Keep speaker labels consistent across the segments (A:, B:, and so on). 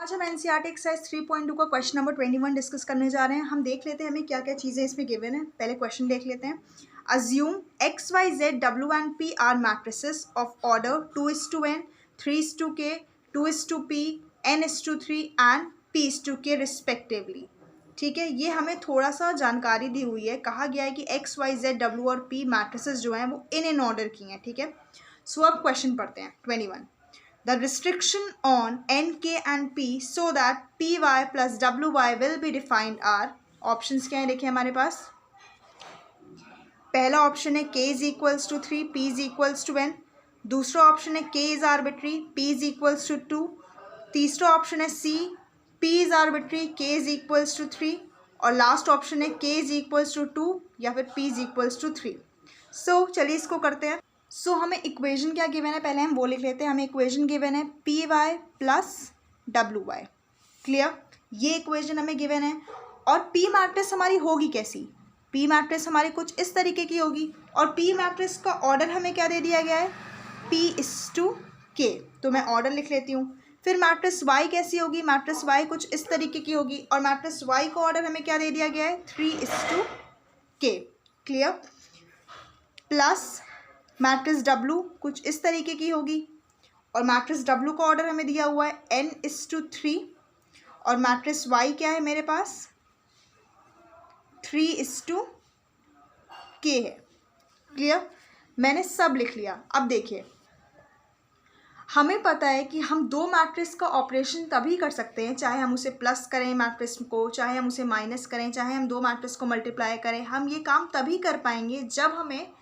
A: आज हम NCERT exercise 3.2 का क्वेश्चन नंबर 21 डिस्कस करने जा रहे हैं। हम देख लेते हैं हमें क्या क्या चीज़ें इसमें गिवन है। पहले क्वेश्चन देख लेते हैं। Assume X Y Z W and P R matrices of order 2:n, 3:k, 2:p, n:3 and p:k respectively. ठीक है, ये हमें थोड़ा सा जानकारी दी हुई है। कहा गया है कि एक्स वाई जेड डब्ल्यू और पी मैट्रिसेस जो हैं वो इन ऑर्डर की हैं। ठीक है, सो अब क्वेश्चन पढ़ते हैं 21। The restriction on n, k and p so that py plus wy will be defined are options क्या है देखिए हमारे पास। पहला ऑप्शन है k is equals to 3, p is equals to n। दूसरा ऑप्शन है k is arbitrary, p is equals to 2। तीसरा option है c, p is arbitrary, k is equals to 3। और लास्ट ऑप्शन है k is equals to 2 या फिर p is equals to 3। सो चलिए इसको करते हैं। सो हमें इक्वेशन क्या गिवन है, पहले हम वो लिख लेते हैं। हमें इक्वेशन गिवन है P Y plus W Y. Clear, ये इक्वेशन हमें गिवन है। और पी मैट्रिक्स हमारी होगी कैसी, पी मैट्रिक्स हमारी कुछ इस तरीके की होगी। और पी मैट्रिक्स का ऑर्डर हमें क्या दे दिया गया है, p:k। तो मैं ऑर्डर लिख लेती हूँ। फिर मैट्रिक्स वाई कैसी होगी, मैट्रिक्स वाई कुछ इस तरीके की होगी। और मैट्रिक्स वाई का ऑर्डर हमें क्या दे दिया गया है, 3:k। Clear, plus matrix W कुछ इस तरीके की होगी। और मैट्रिक्स W का ऑर्डर हमें दिया हुआ है n:3। और मैट्रिक्स Y क्या है मेरे पास, 3:k है। क्लियर, मैंने सब लिख लिया। अब देखिए, हमें पता है कि हम दो मैट्रिक्स का ऑपरेशन तभी कर सकते हैं, चाहे हम उसे प्लस करें मैट्रिक्स को, चाहे हम उसे माइनस करें, चाहे हम दो मैट्रिक्स को मल्टीप्लाई करें। हम ये काम तभी कर पाएंगे जब हमें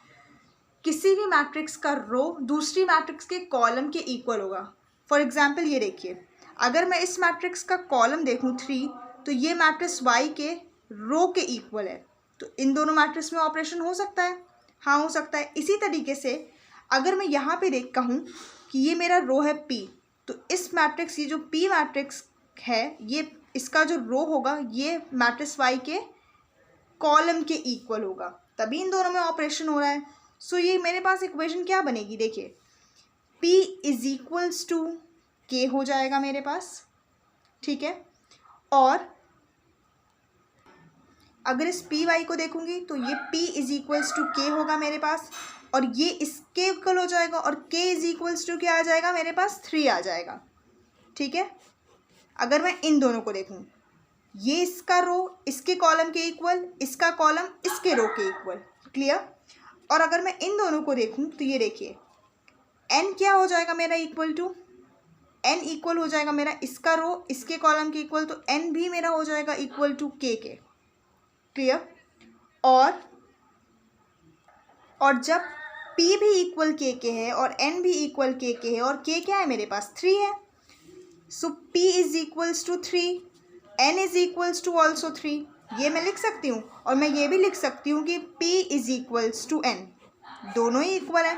A: किसी भी मैट्रिक्स का रो दूसरी मैट्रिक्स के कॉलम के इक्वल होगा। फॉर एग्जांपल ये देखिए, अगर मैं इस मैट्रिक्स का कॉलम देखूं 3, तो ये मैट्रिक्स वाई के रो के इक्वल है। तो इन दोनों मैट्रिक्स में ऑपरेशन हो सकता है, हाँ हो सकता है। इसी तरीके से अगर मैं यहाँ पे कहूँ कि ये मेरा रो है p, तो इस मैट्रिक्स, ये जो p मैट्रिक्स है, ये इसका जो रो होगा ये मैट्रिक्स वाई के कॉलम के इक्वल होगा, तभी इन दोनों में ऑपरेशन हो रहा है। सो ये मेरे पास इक्वेशन क्या बनेगी, देखिए P is equals to K हो जाएगा मेरे पास। ठीक है, और अगर इस पी वाई को देखूंगी तो ये P is equals to K होगा मेरे पास। और ये इसके इक्वल हो जाएगा और K इज इक्वल्स टू क्या आ जाएगा मेरे पास, 3 आ जाएगा। ठीक है, अगर मैं इन दोनों को देखूं, ये इसका रो इसके कॉलम के इक्वल, इसका कॉलम इसके रो के इक्वल। क्लियर, और अगर मैं इन दोनों को देखूं तो ये देखिए n क्या हो जाएगा मेरा, इक्वल टू n इक्वल हो जाएगा मेरा इसका रो इसके कॉलम के इक्वल, तो n भी मेरा हो जाएगा इक्वल टू k के। क्लियर, और जब p भी इक्वल k के है और n भी इक्वल k के है और k क्या है मेरे पास, 3 है। So p is equals to 3, n is equals to also 3। ये मैं लिख सकती हूँ। और मैं ये भी लिख सकती हूँ कि p is equals to n, दोनों ही इक्वल है।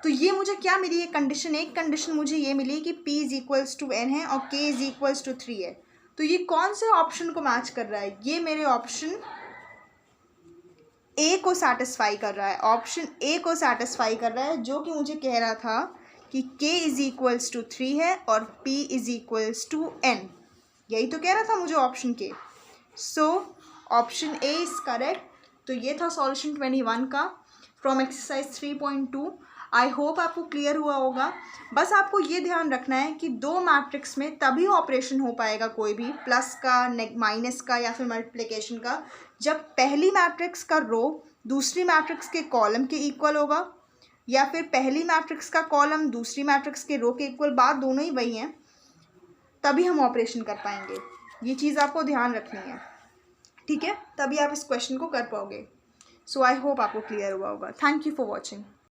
A: तो ये मुझे क्या मिली, ये कंडीशन, एक कंडीशन मुझे ये मिली कि p is equals to n है और k इज इक्वल्स टू 3 है। तो ये कौन से ऑप्शन को मैच कर रहा है, ये मेरे ऑप्शन ए को सेटिस्फाई कर रहा है। ऑप्शन ए को सेटिस्फाई कर रहा है, जो कि मुझे कह रहा था कि k इज इक्वल्स टू 3 है और p is equals to n। यही तो कह रहा था मुझे ऑप्शन के। So option A is correct. तो ये था सॉल्यूशन 21 का फ्रॉम एक्सरसाइज 3.2। आई होप आपको क्लियर हुआ होगा। बस आपको ये ध्यान रखना है कि दो मैट्रिक्स में तभी ऑपरेशन हो पाएगा कोई भी, प्लस का, माइनस का या फिर मल्टीप्लिकेशन का, जब पहली मैट्रिक्स का रो दूसरी मैट्रिक्स के कॉलम के इक्वल होगा, या फिर पहली मैट्रिक्स का कॉलम दूसरी मैट्रिक्स के रो के इक्वल, बात दोनों ही वही हैं, तभी हम ऑपरेशन कर पाएंगे। ये चीज़ आपको ध्यान रखनी है, ठीक है, तभी आप इस क्वेश्चन को कर पाओगे। सो आई होप आपको क्लियर हुआ होगा। Thank you for watching.